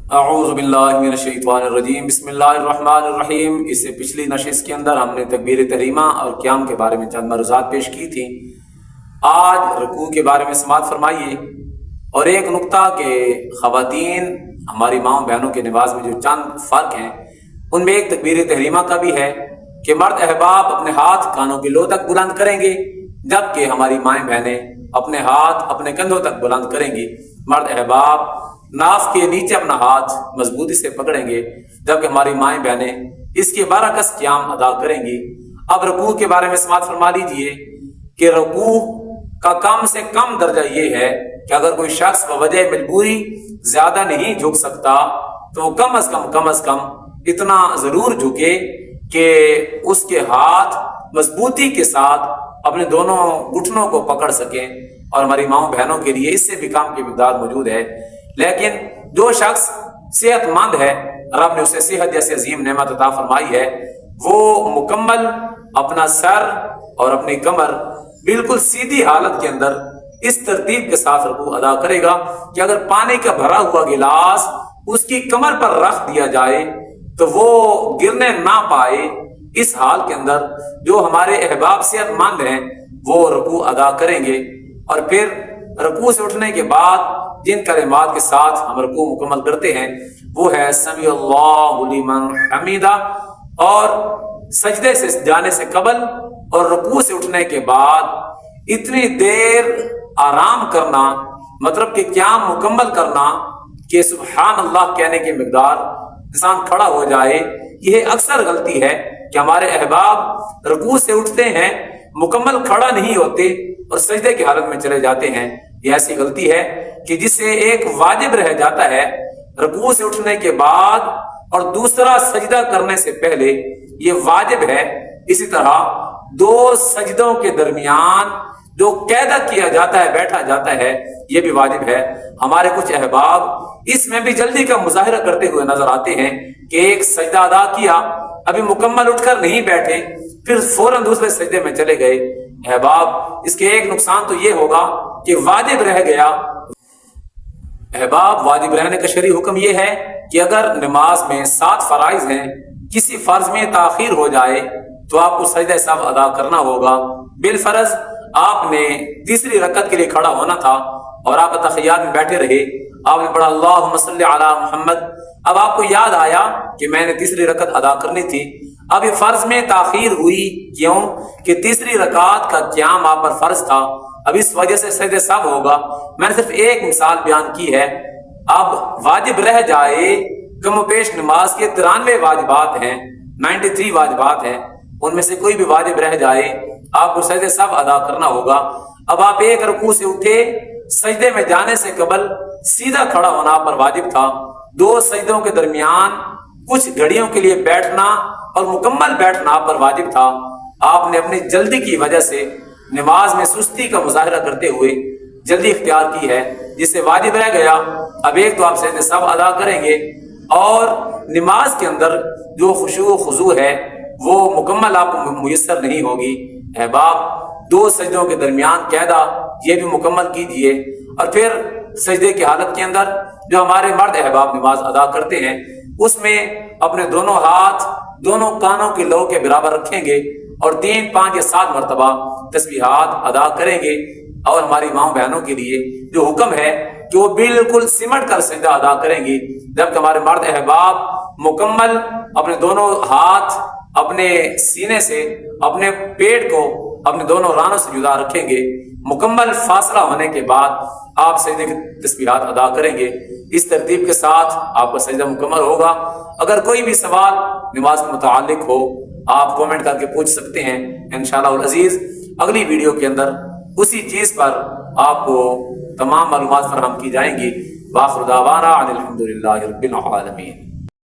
اعوذ باللہ من الشیطان الرجیم بسم اللہ الرحمن الرحیم۔ اس سے پچھلی نشست کے اندر ہم نے تکبیر تحریمہ اور قیام کے بارے میں چند ملحوظات پیش کی تھی۔ آج رکوع کے بارے میں سماعت فرمائیے، اور ایک نقطہ کہ خواتین ہماری ماؤں بہنوں کے نماز میں جو چند فرق ہیں ان میں ایک تکبیر تحریمہ کا بھی ہے کہ مرد احباب اپنے ہاتھ کانوں کے لو تک بلند کریں گے، جبکہ ہماری مائیں بہنیں اپنے ہاتھ اپنے کندھوں تک بلند کریں گی۔ مرد احباب ناف کے نیچے اپنا ہاتھ مضبوطی سے پکڑیں گے، جبکہ ہماری مائیں بہنیں اس کے برعکس قیام ادا کریں گی۔ اب رکوع کے بارے میں سماعت فرما لیجئے کہ رکوع کا کم سے کم درجہ یہ ہے کہ اگر کوئی شخص بوجہ مجبوری زیادہ نہیں جھک سکتا تو وہ کم از کم اتنا ضرور جھکے کہ اس کے ہاتھ مضبوطی کے ساتھ اپنے دونوں گھٹنوں کو پکڑ سکیں، اور ہماری ماؤں بہنوں کے لیے اس سے بھی کم کی مقدار موجود ہے۔ لیکن جو شخص صحت مند ہے، رب نے اسے صحت جیسی عظیم نعمت عطا فرمائی ہے، وہ مکمل اپنا سر اور اپنی کمر بالکل سیدھی حالت کے اندر اس ترتیب کے ساتھ رکوع ادا کرے گا کہ اگر پانی کا بھرا ہوا گلاس اس کی کمر پر رکھ دیا جائے تو وہ گرنے نہ پائے۔ اس حال کے اندر جو ہمارے احباب صحت مند ہیں وہ رکوع ادا کریں گے، اور پھر رکوع سے اٹھنے کے بعد جن کلمات کے ساتھ ہم رکوع مکمل کرتے ہیں وہ ہے سمیع اللہ لمن حمیدہ، اور سجدے سے جانے سے قبل اور رکوع سے اٹھنے کے بعد اتنی دیر آرام کرنا، مطلب کہ قیام مکمل کرنا کہ سبحان اللہ کہنے کی مقدار انسان کھڑا ہو جائے۔ یہ اکثر غلطی ہے کہ ہمارے احباب رکوع سے اٹھتے ہیں، مکمل کھڑا نہیں ہوتے اور سجدے کی حالت میں چلے جاتے ہیں۔ یہ ایسی غلطی ہے کہ جس سے ایک واجب رہ جاتا ہے رکوع سے اٹھنے کے بعد اور دوسرا سجدہ کرنے سے پہلے، یہ واجب ہے۔ اسی طرح دو سجدوں کے درمیان جو قاعدہ کیا جاتا ہے، بیٹھا جاتا ہے، یہ بھی واجب ہے۔ ہمارے کچھ احباب اس میں بھی جلدی کا مظاہرہ کرتے ہوئے نظر آتے ہیں کہ ایک سجدہ ادا کیا، ابھی مکمل اٹھ کر نہیں بیٹھے، پھر فوراً دوسرے سجدے میں چلے گئے۔ احباب اس کے ایک نقصان تو یہ ہوگا کہ واجب رہ گیا۔ احباب واجب رہنے کا شرعی حکم یہ ہے کہ اگر نماز میں 7 فرائض ہیں، کسی فرض میں تاخیر ہو جائے تو آپ کو سجدہ سہو ادا کرنا ہوگا۔ بالفرض آپ نے تیسری رکعت کے لیے کھڑا ہونا تھا اور آپ تحیات میں بیٹھے رہے، آپ نے پڑھا اللہم صلی علی محمد، اب آپ کو یاد آیا کہ میں نے تیسری رکعت ادا کرنی تھی۔ اب یہ فرض میں تاخیر ہوئی، کیوں کہ تیسری رکعت کا قیام آپ پر فرض تھا، اب اس وجہ سے سجدہ سہو ہوگا۔ میں نے صرف ایک مثال بیان کی ہے۔ اب واجب رہ جائے، کم و بیش نماز کے 93 واجبات ہیں، 93 واجبات ہیں، ان میں سے کوئی بھی واجب رہ جائے آپ کو سجدہ سہو ادا کرنا ہوگا۔ اب آپ ایک رکوع سے اٹھے، سجدے میں جانے سے قبل سیدھا کھڑا ہونا آپ پر واجب تھا، 2 سجدوں کے درمیان کچھ گھڑیوں کے لیے بیٹھنا اور مکمل بیٹھنا آپ پر واجب تھا۔ آپ نے اپنی جلدی کی وجہ سے نماز میں سستی کا مظاہرہ کرتے ہوئے جلدی اختیار کی ہے، جس سے واجب رہ گیا۔ اب ایک تو آپ سجدہ سہو ادا کریں گے، اور نماز کے اندر جو خشوع و خضوع ہے وہ مکمل آپ کو میسر نہیں ہوگی۔ احباب 2 سجدوں کے درمیان قاعدہ یہ بھی مکمل کیجئے، اور پھر سجدے کی حالت کے اندر جو ہمارے مرد احباب نماز ادا کرتے ہیں اس میں اپنے دونوں ہاتھ دونوں کانوں کے لو کے برابر رکھیں گے اور 3، 5 یا 7 مرتبہ تسبیحات ادا کریں گے۔ اور ہماری ماؤں بہنوں کے لیے جو حکم ہے کہ وہ بالکل سمٹ کر سجدہ ادا کریں گی، جبکہ ہمارے مرد احباب مکمل اپنے دونوں ہاتھ اپنے سینے سے اپنے پیٹ کو اپنے دونوں رانوں سے جدا رکھیں گے۔ مکمل فاصلہ ہونے کے بعد آپ سجدے کی تسبیحات ادا کریں گے۔ اس ترتیب کے ساتھ آپ کا سجدہ مکمل ہوگا۔ اگر کوئی بھی سوال نماز کے متعلق ہو آپ کومنٹ کر کے پوچھ سکتے ہیں، انشاءاللہ العزیز اگلی ویڈیو کے اندر اسی چیز پر آپ کو تمام معلومات فراہم کی جائیں گی۔ وآخر دعوانا ان الحمد للہ رب العالمین۔